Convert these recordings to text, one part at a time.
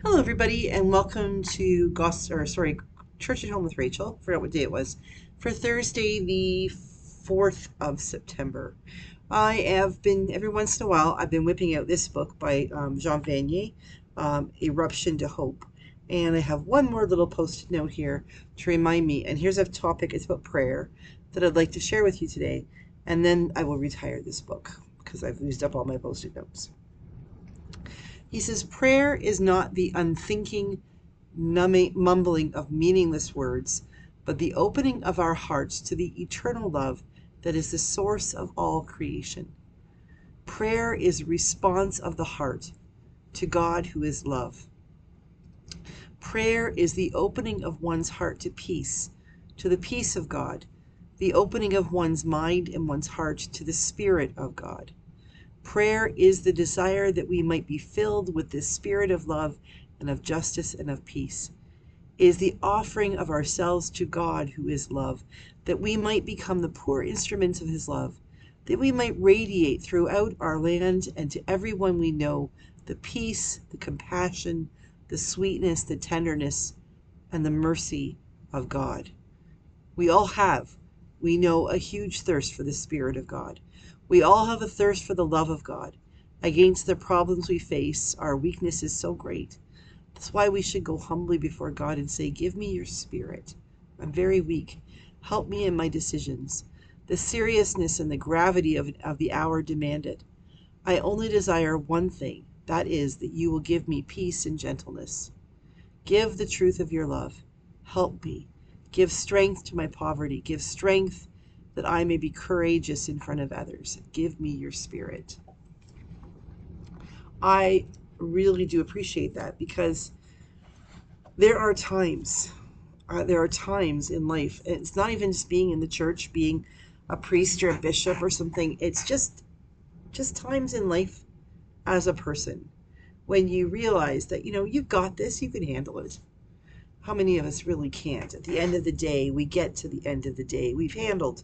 Hello, everybody, and welcome to Church at Home with Rachel. Forgot what day it was. For Thursday, the 4th of September. I have been, every once in a while, I've been whipping out this book by Jean Vanier, Eruption to Hope. And I have one more little post-it note here to remind me. And here's a topic, it's about prayer, that I'd like to share with you today. And then I will retire this book because I've used up all my post-it notes. He says, prayer is not the unthinking mumbling of meaningless words, but the opening of our hearts to the eternal love that is the source of all creation. Prayer is response of the heart to God who is love. Prayer is the opening of one's heart to peace, to the peace of God, the opening of one's mind and one's heart to the Spirit of God. Prayer is the desire that we might be filled with this spirit of love and of justice and of peace. It is the offering of ourselves to God who is love, that we might become the poor instruments of his love, that we might radiate throughout our land and to everyone we know the peace, the compassion, the sweetness, the tenderness, and the mercy of God. We all have. We know a huge thirst for the Spirit of God. We all have a thirst for the love of God. Against the problems we face, our weakness is so great. That's why we should go humbly before God and say, give me your Spirit. I'm very weak. Help me in my decisions. The seriousness and the gravity of the hour demand it. I only desire one thing, that is, that you will give me peace and gentleness. Give the truth of your love. Help me. Give strength to my poverty. Give strength that I may be courageous in front of others. Give me your Spirit. I really do appreciate that because there are times in life, and it's not even just being in the church, being a priest or a bishop or something. It's just times in life as a person when you realize that, you've got this, you can handle it. How many of us really can't? At the end of the day, we get to the end of the day. We've handled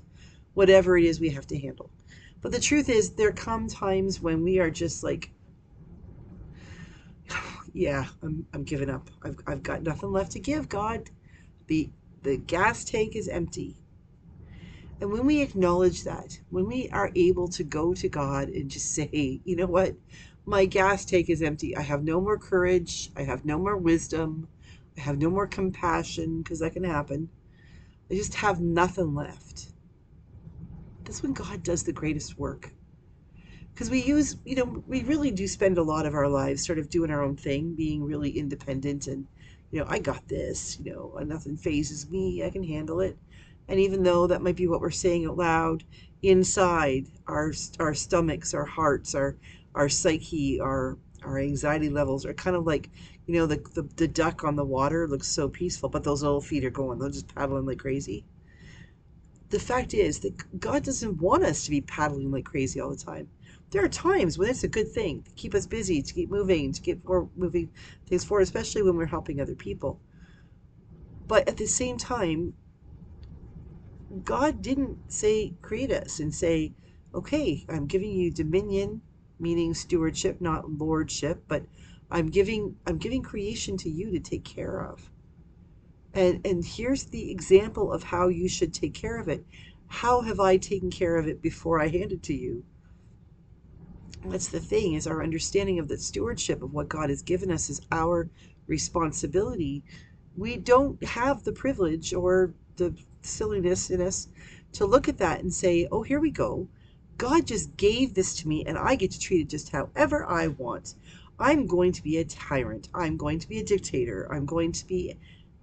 whatever it is we have to handle. But the truth is, there come times when we are just like, yeah, I'm giving up. I've got nothing left to give, God. The the gas tank is empty. And when we acknowledge that, when we are able to go to God and just say, you know what, my gas tank is empty. I have no more courage. I have no more wisdom. I have no more compassion, because that can happen. I just have nothing left. That's when God does the greatest work. Because we really do spend a lot of our lives sort of doing our own thing, being really independent and, I got this, nothing phases me, I can handle it. And even though that might be what we're saying out loud, inside our stomachs, our hearts, our psyche, our anxiety levels are kind of like, the duck on the water looks so peaceful, but those little feet are going, they're just paddling like crazy. The fact is that God doesn't want us to be paddling like crazy all the time. There are times when it's a good thing to keep us busy, to keep moving, to keep moving things forward, especially when we're helping other people. But at the same time, God didn't create us and say, okay, I'm giving you dominion, meaning stewardship, not lordship, but I'm giving creation to you to take care of. And here's the example of how you should take care of it. How have I taken care of it before I hand it to you? That's the thing, is our understanding of the stewardship of what God has given us is our responsibility. We don't have the privilege or the silliness in us to look at that and say, oh, here we go. God just gave this to me and I get to treat it just however I want. I'm going to be a tyrant. I'm going to be a dictator. I'm going to be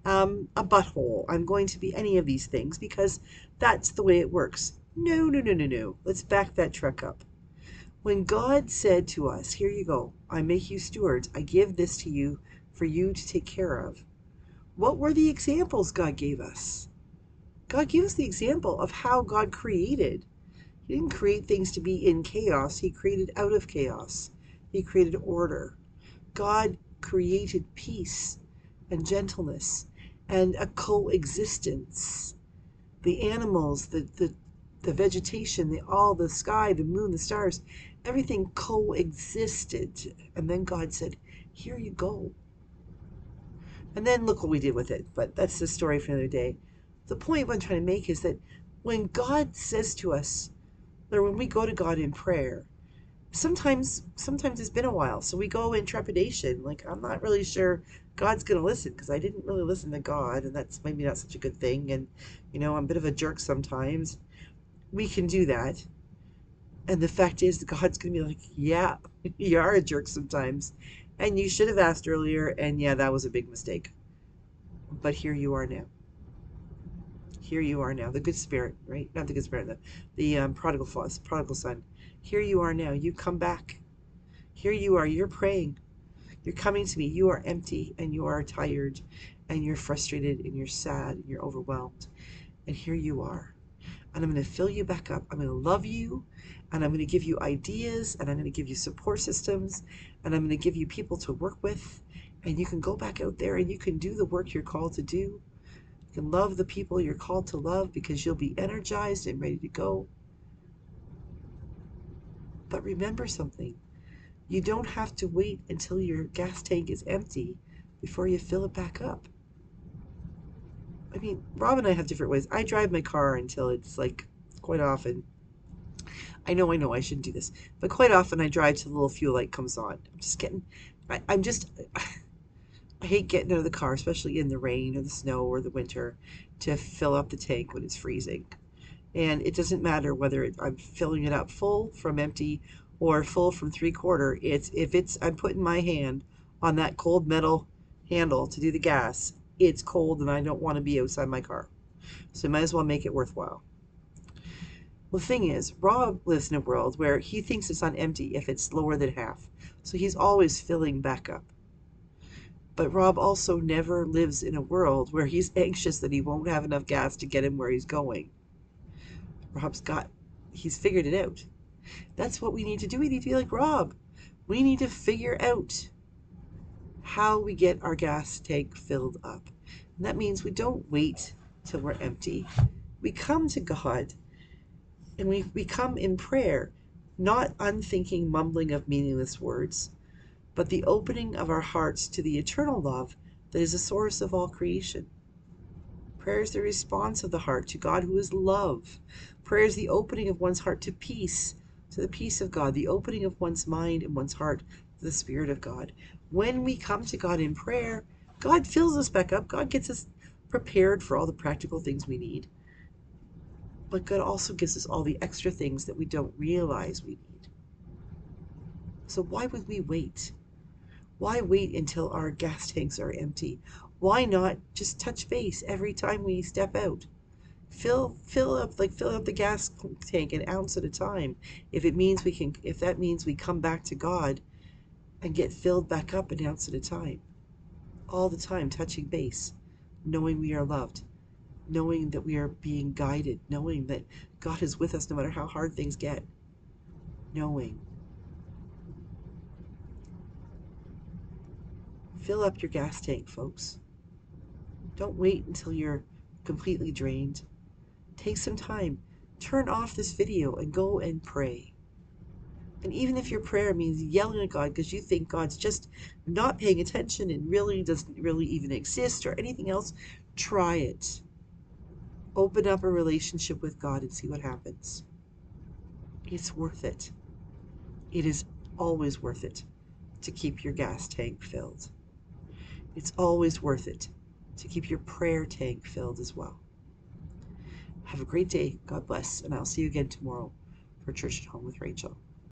a butthole. I'm going to be any of these things because that's the way it works. No, no, no, no, no. Let's back that truck up. When God said to us, here you go, I make you stewards, I give this to you for you to take care of. What were the examples God gave us? God gave us the example of how God created. He didn't create things to be in chaos. He created out of chaos. He created order. God created peace and gentleness and a coexistence. The animals, the vegetation, the sky, the moon, the stars, everything coexisted. And then God said, here you go. And then look what we did with it. But that's the story for another day. The point what I'm trying to make is that when God says to us, or when we go to God in prayer, sometimes it's been a while, so we go in trepidation, like I'm not really sure God's going to listen because I didn't really listen to God, and that's maybe not such a good thing. And I'm a bit of a jerk sometimes. We can do that, and the fact is God's going to be like, yeah, you are a jerk sometimes, and you should have asked earlier, and yeah, that was a big mistake, but here you are now. Here you are now, the good spirit, right? Not the good spirit, the prodigal son. Here you are now. You come back. Here you are. You're praying. You're coming to me. You are empty and you are tired and you're frustrated and you're sad and you're overwhelmed. And here you are. And I'm going to fill you back up. I'm going to love you, and I'm going to give you ideas, and I'm going to give you support systems, and I'm going to give you people to work with. And you can go back out there and you can do the work you're called to do. You can love the people you're called to love because you'll be energized and ready to go. But remember something. You don't have to wait until your gas tank is empty before you fill it back up. I mean, Rob and I have different ways. I drive my car until it's like, quite often, I know, I shouldn't do this, but quite often I drive till the little fuel light comes on. I hate getting out of the car, especially in the rain or the snow or the winter, to fill up the tank when it's freezing. And it doesn't matter whether I'm filling it up full from empty or full from 3/4. I'm putting my hand on that cold metal handle to do the gas, it's cold and I don't want to be outside my car. So I might as well make it worthwhile. Well, the thing is, Rob lives in a world where he thinks it's on empty if it's lower than half. So he's always filling back up. But Rob also never lives in a world where he's anxious that he won't have enough gas to get him where he's going. He's figured it out. That's what we need to do. We need to be like Rob. We need to figure out how we get our gas tank filled up. And that means we don't wait till we're empty. We come to God and we come in prayer, not unthinking mumbling of meaningless words, but the opening of our hearts to the eternal love that is the source of all creation. Prayer is the response of the heart to God who is love. Prayer is the opening of one's heart to peace, to the peace of God, the opening of one's mind and one's heart to the Spirit of God. When we come to God in prayer, God fills us back up. God gets us prepared for all the practical things we need. But God also gives us all the extra things that we don't realize we need. So why would we wait? Why wait until our gas tanks are empty? Why not just touch base every time we step out? Fill up the gas tank an ounce at a time. If that means we come back to God and get filled back up an ounce at a time. All the time touching base, knowing we are loved, knowing that we are being guided, knowing that God is with us no matter how hard things get. Knowing. Fill up your gas tank, folks. Don't wait until you're completely drained. Take some time. Turn off this video and go and pray. And even if your prayer means yelling at God because you think God's just not paying attention and really doesn't really even exist or anything else, try it. Open up a relationship with God and see what happens. It's worth it. It is always worth it to keep your gas tank filled. It's always worth it to keep your prayer tank filled as well. Have a great day. God bless. And I'll see you again tomorrow for Church at Home with Rachel.